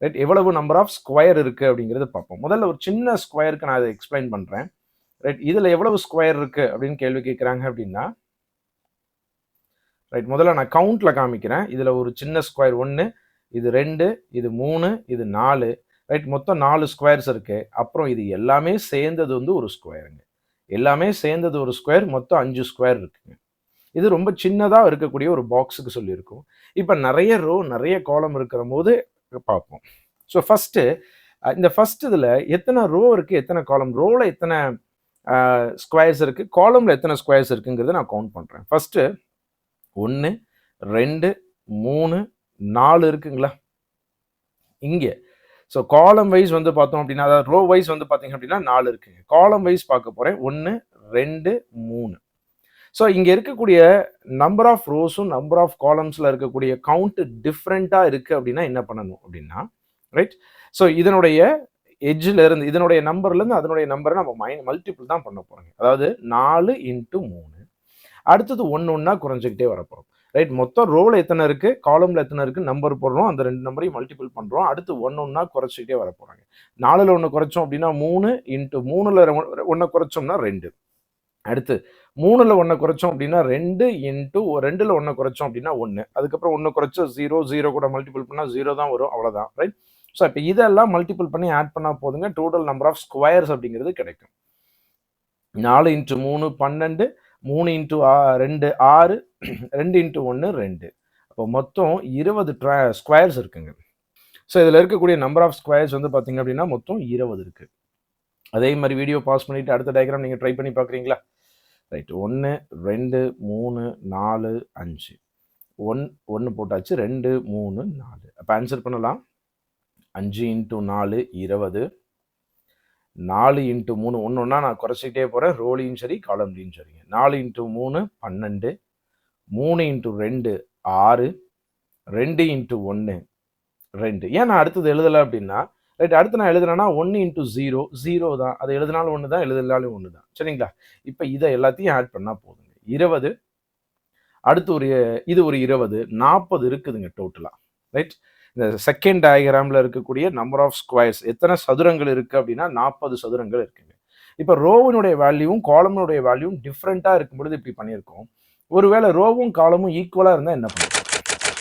Right? எவ்வளவு number of square இருக்குது அப்படிங்கிறது பார்ப்போம். முதல்ல ஒரு சின்ன ஸ்கொயருக்கு நான் அதை எக்ஸ்பிளைன் பண்ணுறேன். ரைட்? இதில் எவ்வளவு ஸ்கொயர் இருக்குது அப்படின்னு கேள்வி கேட்குறாங்க அப்படின்னா, ரைட், முதல்ல நான் கவுண்ட்டில் காமிக்கிறேன். இதில் ஒரு சின்ன ஸ்கொயர் 1, இது 2, இது 3, இது 4, ரைட்? மொத்தம் 4 ஸ்கொயர்ஸ் இருக்குது. அப்புறம் இது எல்லாமே சேர்ந்தது வந்து ஒரு ஸ்கொயருங்க. எல்லாமே சேர்ந்தது ஒரு ஸ்கொயர், மொத்தம் 5 ஸ்கொயர் இருக்குங்க. இது ரொம்ப சின்னதாக இருக்கக்கூடிய ஒரு பாக்ஸுக்கு சொல்லியிருக்கும். இப்போ நிறைய ரோ நிறைய காலம் இருக்கிற போது பார்ப்போம். ஸோ ஃபஸ்ட்டு இந்த ஃபஸ்ட் இதில் எத்தனை ரோ இருக்குது, எத்தனை காலம், ரோவில் எத்தனை ஸ்கொயர்ஸ் இருக்குது, காலமில் எத்தனை ஸ்கொயர்ஸ் இருக்குங்கிறத நான் கவுண்ட் பண்ணுறேன். ஃபஸ்ட்டு 1, 2, 3, 4 இருக்குங்களா இங்கே. ஸோ காலம் வைஸ் வந்து பார்த்தோம் அப்படின்னா, அதாவது ரோ வைஸ் வந்து பார்த்தீங்க அப்படின்னா 4 இருக்குங்க. காலம் வைஸ் பார்க்க போகிறேன். 1, 2, 3. ஸோ இங்கே இருக்கக்கூடிய நம்பர் ஆஃப் ரோஸும் நம்பர் ஆஃப் காலம்ஸில் இருக்கக்கூடிய கவுண்ட் டிஃப்ரெண்ட்டாக இருக்குது அப்படின்னா என்ன பண்ணணும் அப்படின்னா, ரைட்? ஸோ இதனுடைய எட்ஜில் இருந்து இதனுடைய நம்பர்லேருந்து அதனுடைய நம்பரை நம்ம மல்டிபிள் தான் பண்ண போகிறோங்க. அதாவது 4 × 3. அடுத்தது ஒன்றா குறைஞ்சிக்கிட்டே வரப்போகிறோம். ரைட்? மொத்தம் ரோவில் எத்தனை இருக்குது, காலமில் எத்தனை இருக்குது, நம்பர் போடுறோம், அந்த 2 நம்பரையும் மல்டிபிள் பண்ணுறோம். அடுத்து ஒன்றா குறைச்சிக்கிட்டே வர போகிறாங்க. 4ல் 1 குறைச்சோம் அப்படின்னா 3, × 3ல் 1 குறைச்சோம்னா 2. அடுத்து 3ல் 1 குறைச்சோம் அப்படின்னா 2, × 2ல் 1 குறைச்சோம் அப்படின்னா 1. அதுக்கப்புறம் 1 குறைச்சா 0, 0 கூட மல்டிபிள் பண்ணால் 0 தான் வரும், அவ்வளோதான். ரைட்? ஸோ இப்போ இதெல்லாம் மல்டிபிள் பண்ணி ஆட் பண்ணால் போதுங்க, டோட்டல் நம்பர் ஆஃப் ஸ்கொயர்ஸ் அப்படிங்கிறது கிடைக்கும். 4 × 3 12, 3 × 2 6, 2 × 1 2. அப்போ மொத்தம் 20 ஸ்கொயர்ஸ் இருக்குங்க. ஸோ இதில் இருக்கக்கூடிய நம்பர் ஆஃப் ஸ்கொயர்ஸ் வந்து பார்த்தீங்க அப்படின்னா மொத்தம் 20 இருக்குது. அதே மாதிரி வீடியோ பாஸ் பண்ணிவிட்டு அடுத்த டயக்ராம் நீங்கள் ட்ரை பண்ணி பார்க்குறீங்களா? ரைட். 1, 2, 3, 4, 5. 1 போட்டாச்சு. 2, 3, 4. அப்போ ஆன்சர் பண்ணலாம். 5 × 4 20. 4 × 3 ஒன்றா நான் குறைச்சிக்கிட்டே போகிறேன், ரோலையும் சரி காலம்லையும் சரிங்க. 4 × 3 12. 3 × 2 6. 2 × 1 2. ஏன் நான் அடுத்தது எழுதலை அப்படின்னா, ரைட், அடுத்து நான் எழுதுனேன்னா 1 × 0 0 தான். அது எழுதினாலும் 1 தான், எழுதினாலும் 1 தான். சரிங்களா? இப்போ இதை எல்லாத்தையும் ஆட் பண்ணால் போதுங்க. 20. அடுத்து இது ஒரு 20, 40 இருக்குதுங்க டோட்டலாக. ரைட்? இந்த செகண்ட் டயக்ராமில் இருக்கக்கூடிய நம்பர் ஆஃப் ஸ்கொயர்ஸ் எத்தனை சதுரங்கள் இருக்குது அப்படின்னா 40 சதுரங்கள் இருக்குங்க. இப்போ ரோவினுடைய வேல்யூவும் காலமினுடைய வேல்யூவும் டிஃப்ரெண்ட்டாக இருக்கும் பொழுது இப்படி பண்ணியிருக்கோம். ஒருவேளை ரோவும் காலமும் ஈக்குவலாக இருந்தால் என்ன பண்ணுறது?